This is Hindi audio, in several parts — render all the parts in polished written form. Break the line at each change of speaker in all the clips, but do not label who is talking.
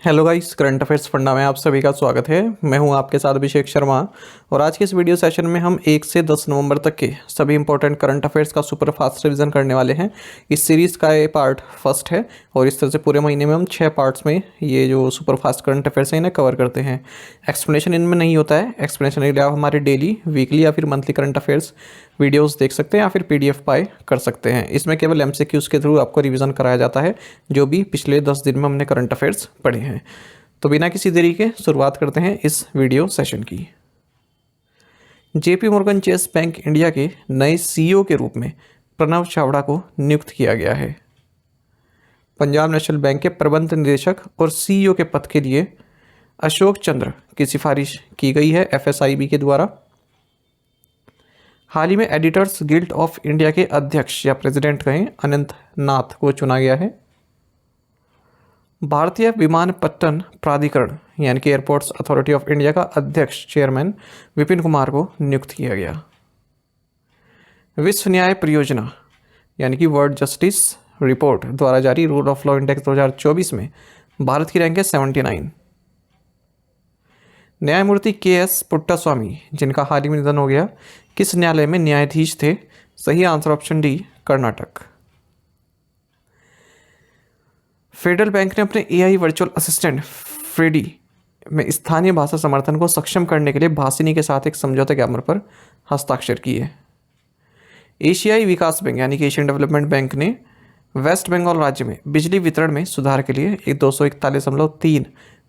Hello guys, current affairs funda में आप सभी का स्वागत है। मैं हूं आपके साथ अभिषेक शर्मा और आज के इस वीडियो सेशन में हम 1 से 10 नवंबर तक के सभी इंपॉर्टेंट करंट अफेयर्स का सुपर फास्ट रिवीजन करने वाले हैं। इस सीरीज़ का ये पार्ट फर्स्ट है और इस तरह से पूरे महीने में हम 6 पार्ट्स में ये जो सुपर फास्ट करंट अफेयर्स हैं इन्हें कवर करते हैं। एक्सप्लेनेशन इनमें नहीं होता है। एक्सप्लेनेशन के लिए आप हमारे डेली, वीकली या फिर मंथली करंट अफेयर्स वीडियोस देख सकते हैं या फिर पीडीएफ बाय कर सकते हैं। इसमें केवल एमसीक्यूज के थ्रू आपको रिवीजन कराया जाता है जो भी पिछले 10 दिन में हमने करंट अफेयर्स पढ़े हैं। तो बिना किसी देरी के शुरुआत करते हैं इस वीडियो सेशन की। JP Morgan Chase bank India के नए सीईओ के रूप में प्रणव चावड़ा को नियुक्त किया गया है। पंजाब नेशनल बैंक के प्रबंध निदेशक और सीईओ के पद के लिए अशोक चंद्र की सिफारिश की गई है एफएसआईबी के द्वारा। हाल ही में एडिटर्स गिल्ड ऑफ इंडिया के अध्यक्ष या प्रेसिडेंट कहें अनंत नाथ को चुना गया है। भारतीय विमानपत्तन प्राधिकरण यानी कि एयरपोर्ट्स अथॉरिटी ऑफ इंडिया का अध्यक्ष चेयरमैन विपिन कुमार को नियुक्त किया गया। विश्व न्याय परियोजना यानी कि वर्ल्ड जस्टिस रिपोर्ट द्वारा जारी रूल ऑफ लॉ इंडेक्स 2024 में भारत की रैंक है 79। न्यायमूर्ति के.एस. पुट्टास्वामी, जिनका हाल ही में निधन हो गया, किस न्यायालय में न्यायाधीश थे? सही answer option D, Karnataka. Federal bank ने अपने एआई वर्चुअल असिस्टेंट फ्रेडी में स्थानीय भाषा समर्थन को सक्षम करने के लिए भाषिनी के साथ एक समझौता ज्ञापन पर हस्ताक्षर किए। एशियाई विकास बैंक यानी कि एशियन डेवलपमेंट बैंक ने वेस्ट बंगाल राज्य में बिजली वितरण में सुधार के लिए एक 241.3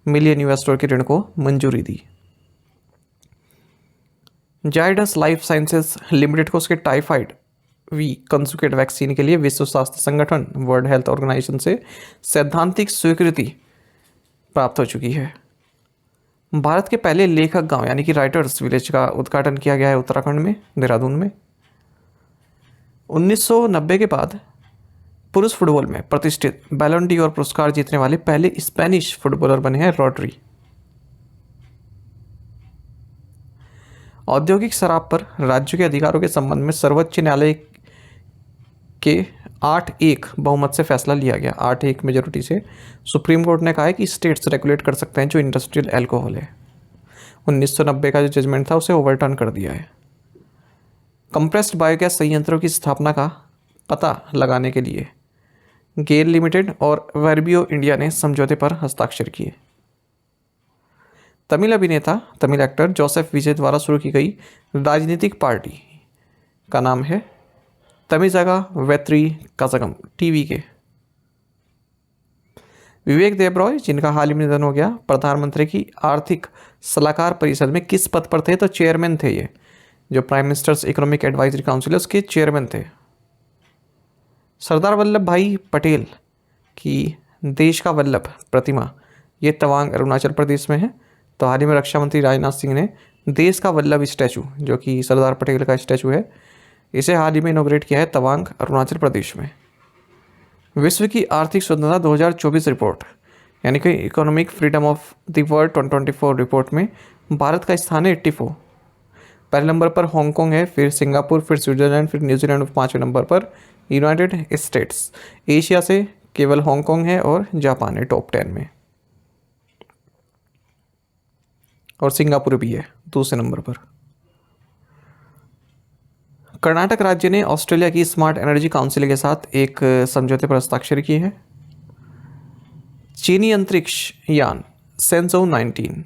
मिलियन यूएस डॉलर के ऋण को मंजूरी दी। जायडस लाइफ साइंसेज लिमिटेड को उसके टाइफाइड वी कंजुगेट वैक्सीन के लिए विश्व स्वास्थ्य संगठन वर्ल्ड हेल्थ ऑर्गेनाइजेशन से सैद्धांतिक स्वीकृति प्राप्त हो चुकी है। भारत के पहले लेखक गांव यानी कि राइटर्स विलेज का उद्घाटन किया गया है उत्तराखंड में, देहरादून में। 1990 के बाद पुरुष फुटबॉल में प्रतिष्ठित बैलन डी और पुरस्कार जीतने वाले पहले स्पेनिश फुटबॉलर बने हैं रॉड्री। औद्योगिक शराब पर राज्यों के अधिकारों के संबंध में सर्वोच्च न्यायालय के 8-1 बहुमत से फैसला लिया गया। 8-1 मेजोरिटी से सुप्रीम कोर्ट ने कहा है कि स्टेट्स रेगुलेट कर सकते हैं जो इंडस्ट्रियल अल्कोहल है। 1990 का जो जजमेंट था उसे ओवरटर्न कर दिया है। कंप्रेस्ड बायोगैस संयंत्रों की स्थापना का पता लगाने के लिए गेल लिमिटेड और वर्बियो इंडिया ने समझौते पर हस्ताक्षर किए। तमिल अभिनेता, तमिल एक्टर जोसेफ विजय द्वारा शुरू की गई राजनीतिक पार्टी का नाम है तमिजागा वेत्री कज़गम टीवी के। विवेक देबरॉय, जिनका हाल ही में निधन हो गया, प्रधानमंत्री की आर्थिक सलाहकार परिषद में किस पद पर थे? तो चेयरमैन थे। ये जो prime ministers economic advisory council है उसके चेयरमैन थे। सरदार वल्लभ भाई पटेल की देश का वल्लभ प्रतिमा ये तवांग अरुणाचल प्रदेश में है। तो हाल ही में रक्षा मंत्री राजनाथ सिंह ने देश का वल्लभ स्टैचू, जो कि सरदार पटेल का स्टैचू है, इसे हाल ही में इनॉग्रेट किया है तवांग अरुणाचल प्रदेश में। विश्व की आर्थिक स्वतंत्रता 2024 रिपोर्ट यानी कि economic freedom of the world 2024 report में भारत का स्थान है 84। पहले नंबर पर हांगकांग है, फिर सिंगापुर, फिर स्विट्जरलैंड, फिर न्यूजीलैंड और 5वें नंबर पर यूनाइटेड स्टेट्स। एशिया से केवल हांगकांग है और जापान है टॉप 10 में, और सिंगापुर भी है दूसरे नंबर पर। कर्नाटक राज्य ने ऑस्ट्रेलिया की स्मार्ट एनर्जी काउंसिल के साथ एक समझौते पर हस्ताक्षर किए हैं। चीनी अंतरिक्ष यान सेंसो 19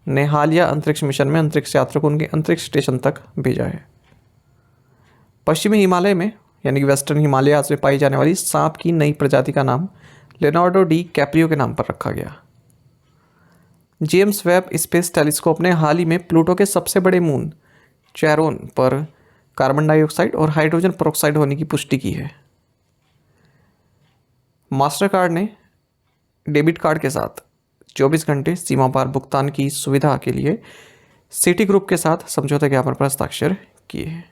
ने हालिया अंतरिक्ष मिशन में अंतरिक्ष यात्रा को उनके अंतरिक्ष स्टेशन तक भेजा है। पश्चिमी हिमालय में यानी कि वेस्टर्न हिमालयाज में पाई जाने वाली सांप की नई प्रजाति का नाम लेनार्डो डी कैप्रियो के नाम पर रखा गया। जेम्स वेब स्पेस टेलीस्कोप ने हाल ही में प्लूटो के सबसे बड़े मून चैरोन पर कार्बन डाइऑक्साइड और हाइड्रोजन पेरोक्साइड होने की पुष्टि की है। मास्टर कार्ड ने डेबिट कार्ड के साथ 24 घंटे सीमा पार भुगतान की सुविधा के लिए सिटी ग्रुप के साथ समझौता ज्ञापन पर हस्ताक्षर किए।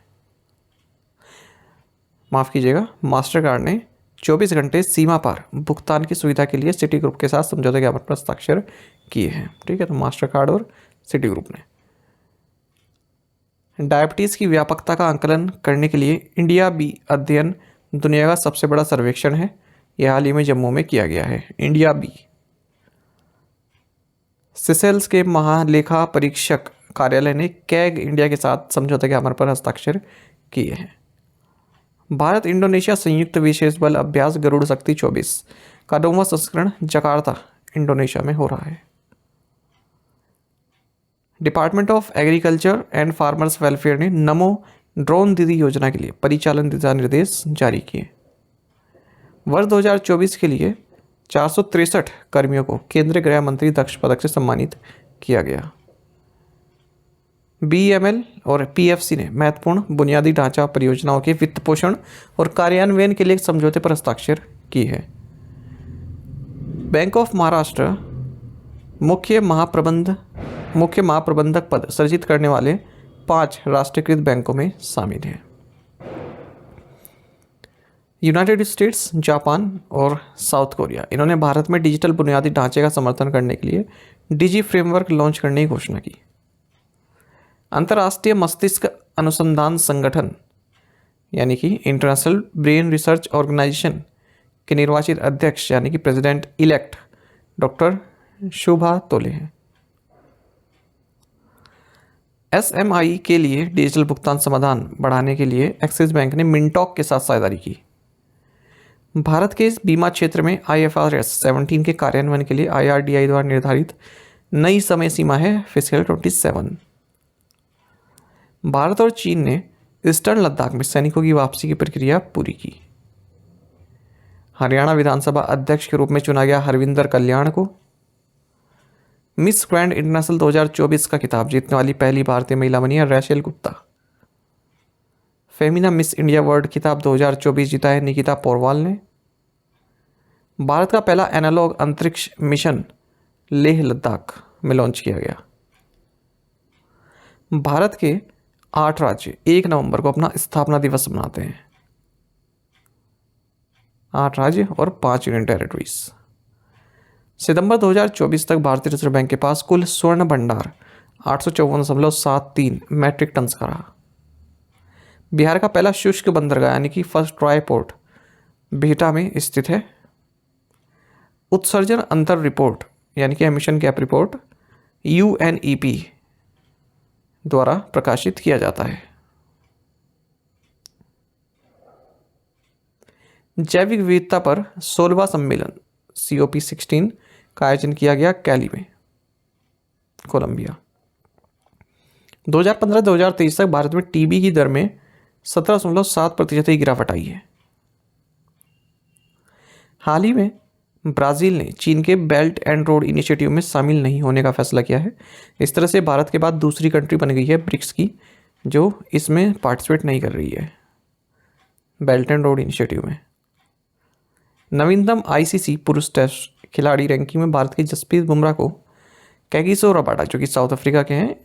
माफ़ कीजिएगा, मास्टर कार्ड ने 24 घंटे सीमा पार भुगतान की सुविधा के लिए सिटी ग्रुप के साथ समझौता ज्ञापन पर हस्ताक्षर किए हैं। ठीक है, तो मास्टर कार्ड और सिटी ग्रुप ने। डायबिटीज़ की व्यापकता का आंकलन करने के लिए इंडिया बी अध्ययन दुनिया का सबसे बड़ा सर्वेक्षण है। यह हाल ही में जम्मू में किया गया है। इंडिया बी सिसेल्स के महालेखा परीक्षक कार्यालय ने कैग इंडिया के साथ समझौते के अमल पर हस्ताक्षर किए हैं। भारत इंडोनेशिया संयुक्त विशेष बल अभ्यास गरुड़ शक्ति 24 का 9वां संस्करण जकार्ता इंडोनेशिया में हो रहा है। Department of agriculture and farmers welfare ने नमो ड्रोन दीदी योजना के लिए परिचालन दिशा निर्देश जारी किए। वर्ष 2024 के लिए 463 कर्मियों को केंद्रीय गृह मंत्री दक्ष पदक से सम्मानित किया गया। BML और PFC ने महत्वपूर्ण बुनियादी ढांचा परियोजनाओं के वित्त पोषण और कार्यान्वयन के लिए एक समझौते पर हस्ताक्षर की है। बैंक ऑफ महाराष्ट्र मुख्य महाप्रबंधक पद सृजित करने वाले 5 राष्ट्रीयकृत बैंकों में शामिल है। यूनाइटेड स्टेट्स, जापान और साउथ कोरिया इन्होंने भारत में डिजिटल बुनियादी ढांचे का समर्थन करने के लिए डिजी फ्रेमवर्क लॉन्च करने की घोषणा की। अंतर्राष्ट्रीय मस्तिष्क अनुसंधान संगठन यानी कि इंटरनेशनल ब्रेन रिसर्च ऑर्गेनाइजेशन के निर्वाचित अध्यक्ष यानी कि प्रेसिडेंट इलेक्ट डॉक्टर शुभा तोले हैं। SMI के लिए डिजिटल भुगतान समाधान बढ़ाने के लिए एक्सिस बैंक ने मिनटॉक के साथ साझेदारी की। भारत के इस बीमा क्षेत्र में IFRS 17 के कार्यान्वयन के लिए IRDAI द्वारा निर्धारित नई समय सीमा है फिस्कल 27। भारत और चीन ने ईस्टर्न लद्दाख में सैनिकों की वापसी की प्रक्रिया पूरी की। हरियाणा विधानसभा अध्यक्ष के रूप में चुना गया हरविंदर कल्याण को मिस ग्रैंड इंटरनेशनल 2024 का खिताब जीतने वाली पहली भारतीय महिला बनी है Rachel Gupta. Femina Miss India World खिताब 2024 जीता है निकिता पोरवाल ने। भारत का पहला एनालॉग अंतरिक्ष मिशन लेह लद्दाख में लॉन्च किया गया। भारत के 8 राज्य 1 नवंबर को अपना स्थापना दिवस मनाते हैं। 8 राज्य और 5 यूनियन टेरिटरीज। सितंबर 2024 तक भारतीय रिजर्व बैंक के पास कुल स्वर्ण भंडार 854.73 मैट्रिक टन का रहा। बिहार का पहला शुष्क बंदरगाह यानी कि फर्स्ट ड्राई पोर्ट बिहटा में स्थित है। उत्सर्जन अंतर रिपोर्ट यानी कि एमिशन गैप रिपोर्ट UNEP द्वारा प्रकाशित किया जाता है। जैविक विविधता पर 16वां सम्मेलन COP16 का आयोजन किया गया कैली में, कोलंबिया। 2015-2023 तक भारत में टीबी की दर में 17.7% की गिरावट आई है। हाल ही में ब्राज़ील ने चीन के बेल्ट एंड रोड इनिशिएटिव में शामिल नहीं होने का फैसला किया है। इस तरह से भारत के बाद दूसरी कंट्री बन गई है ब्रिक्स की जो इसमें पार्टिसिपेट नहीं कर रही है बेल्ट एंड रोड इनिशिएटिव में। नवीनतम ICC पुरुष टेस्ट खिलाड़ी रैंकिंग में भारत के जसप्रीत बुमराह को कैगिसो रबाडा जो कि साउथ अफ्रीका के हैं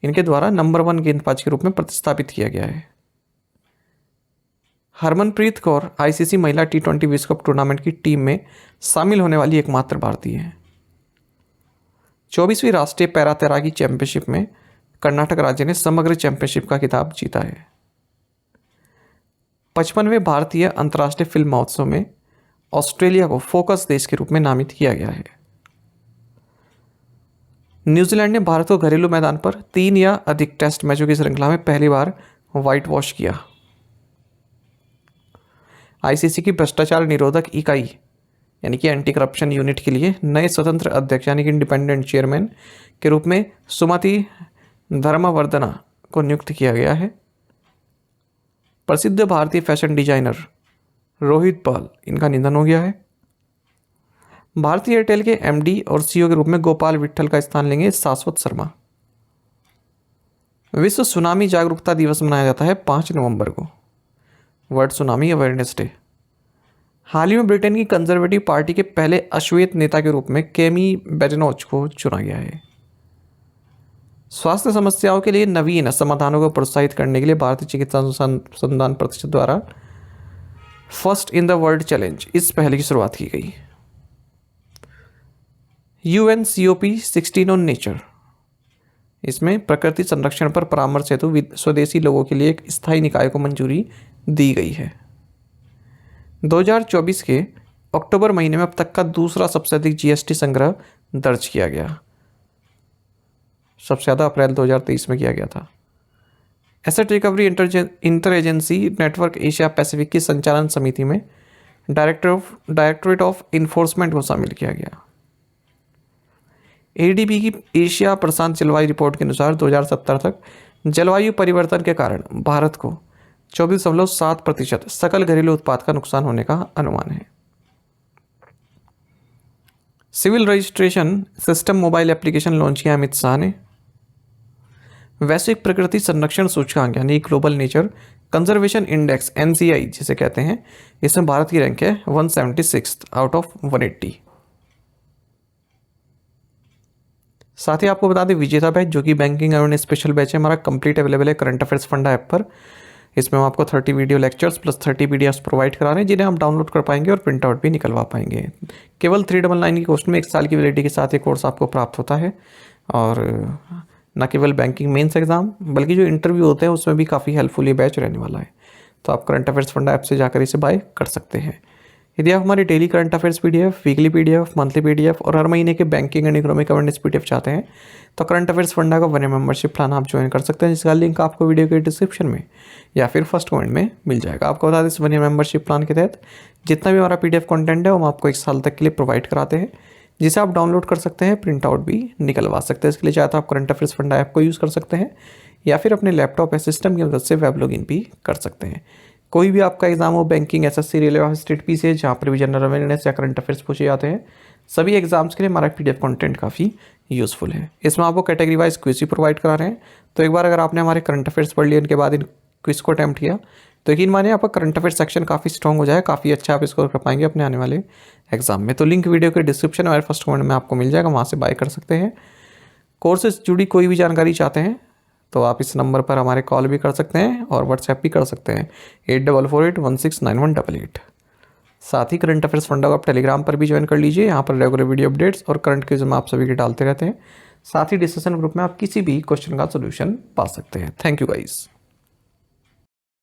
इनके द्वारा नंबर 1 गेंदबाज के रूप में प्रतिस्थापित किया गया है। हरमनप्रीत कौर ICC महिला T20 विश्व कप टूर्नामेंट की टीम में शामिल होने वाली एकमात्र भारतीय है। 24वीं राष्ट्रीय पैरा तैराकी चैंपियनशिप में कर्नाटक राज्य ने समग्र चैंपियनशिप का खिताब जीता है। 55वें भारतीय अंतर्राष्ट्रीय फिल्म महोत्सव में ऑस्ट्रेलिया को फोकस देश के रूप में नामित किया गया है। न्यूजीलैंड ने भारत को घरेलू मैदान पर 3 या अधिक टेस्ट मैचों की श्रृंखला में पहली बार व्हाइट वॉश किया। ICC की भ्रष्टाचार निरोधक इकाई यानी कि एंटी करप्शन यूनिट के लिए नए स्वतंत्र अध्यक्ष यानी कि इंडिपेंडेंट चेयरमैन के रूप में सुमति धर्मवर्धना को नियुक्त किया गया है। प्रसिद्ध भारतीय फैशन डिजाइनर रोहित पाल इनका निधन हो गया है। भारतीय एयरटेल के MD और CEO के रूप में गोपाल विट्ठल का स्थान लेंगे शाश्वत शर्मा। विश्व सुनामी जागरूकता दिवस मनाया जाता है 5 नवंबर को, वर्ल्ड सुनामी अवेयरनेस डे। हाल ही में ब्रिटेन की कंजर्वेटिव पार्टी के पहले अश्वेत नेता के रूप में केमी बेडेनोच को चुना गया है। स्वास्थ्य समस्याओं के लिए नवीन समाधानों को प्रोत्साहित करने के लिए भारतीय चिकित्सा अनुसंधान प्रतिष्ठान द्वारा first in the world challenge इस पहल की शुरुआत की गई। UNCOP16 ऑन नेचर, इसमें प्रकृति संरक्षण पर परामर्श हेतु स्वदेशी लोगों के लिए एक स्थायी निकाय को मंजूरी दी गई है। 2024 के अक्टूबर महीने में अब तक का दूसरा सबसे अधिक GST संग्रह दर्ज किया गया। सबसे ज़्यादा अप्रैल 2023 में किया गया था। Asset recovery inter agency network Asia Pacific की संचालन समिति में डायरेक्टोरेट ऑफ इन्फोर्समेंट को शामिल किया गया। एडीबी की एशिया प्रशांत जलवायु रिपोर्ट के अनुसार 2070 तक जलवायु परिवर्तन के कारण भारत को 24.7% सकल घरेलू उत्पाद का नुकसान होने का अनुमान है। Civil registration system mobile application launch किया अमित शाह ने। वैश्विक प्रकृति संरक्षण सूचकांक यानी global nature conservation index NCI जिसे कहते हैं, इसमें भारत की रैंक है 176 आउट ऑफ 180। साथ ही आपको बता दें विजेता बैच जो कि बैंकिंग अवेयरनेस स्पेशल बैच है हमारा कंप्लीट अवेलेबल है करंट अफेयर्स फंडा ऐप पर। इसमें हम आपको 30 video lectures plus 30 PDFs provide करा रहे हैं जिन्हें आप डाउनलोड कर पाएंगे और प्रिंट आउट भी निकलवा पाएंगे। केवल 399 की कॉस्ट में 1 साल की वैलिडिटी के साथ ये कोर्स आपको प्राप्त होता है। और न केवल बैंकिंग मेंस एग्जाम बल्कि जो इंटरव्यू होते हैं उसमें भी काफ़ी हेल्पफुल ये बैच रहने वाला है। तो आप करंट अफेयर्स फंडा ऐप से जाकर इसे बाय कर सकते हैं। यदि आप हमारी daily current affairs PDF, weekly PDF, monthly PDF और हर महीने के banking and economic awareness PDF चाहते हैं तो करंट अफेयर्स फंडा का 1 मेंबरशिप प्लान आप ज्वाइन कर सकते हैं, जिसका लिंक आपको वीडियो के डिस्क्रिप्शन में या फिर फर्स्ट कमेंट में मिल जाएगा। आपको बता दें इस 1 मेंबरशिप प्लान के तहत जितना भी हमारा PDF कंटेंट है वो हम आपको 1 साल तक के लिए प्रोवाइड कराते हैं, जिसे आप डाउनलोड कर सकते हैं, प्रिंट आउट भी निकलवा सकते हैं। इसके लिए चाहे तो आप करंट अफेयर्स फंडा ऐप को यूज़ कर सकते हैं या फिर अपने लैपटॉप या सिस्टम की मदद से वेब लॉगिन भी कर सकते हैं। कोई भी आपका एग्जाम हो banking, SSC, railway, state P से जहाँ पर भी जनरल अवेयरनेस या करंट अफेयर्स पूछे जाते हैं, सभी एग्जाम्स के लिए हमारा PDF कंटेंट काफ़ी यूज़फुल है। इसमें आपको कैटेगरी वाइज क्विज भी प्रोवाइड करा रहे हैं। तो एक बार अगर आपने हमारे करंट अफेयर्स पढ़ लिए इनके बाद इन क्विज को अटैम्प्ट किया तो यकीन मानिए आपका करंट अफेयर सेक्शन काफ़ी स्ट्रॉन्ग हो जाए, काफ़ी अच्छा आप स्कोर कर पाएंगे अपने आने वाले एग्जाम में। तो लिंक वीडियो के डिस्क्रिप्शन और फर्स्ट कमेंट में आपको मिल जाएगा, वहाँ से बाय कर सकते हैं। कोर्स से जुड़ी कोई भी जानकारी चाहते हैं तो आप इस नंबर पर हमारे कॉल भी कर सकते हैं और व्हाट्सएप भी कर सकते हैं 8448169188। साथ ही करंट अफेयर्स फंडा को आप टेलीग्राम पर भी ज्वाइन कर लीजिए, यहाँ पर रेगुलर वीडियो अपडेट्स और करंट क्विज में आप सभी के डालते रहते हैं। साथ ही डिस्कशन ग्रुप में आप किसी भी क्वेश्चन का सोल्यूशन पा सकते हैं। Thank you guys.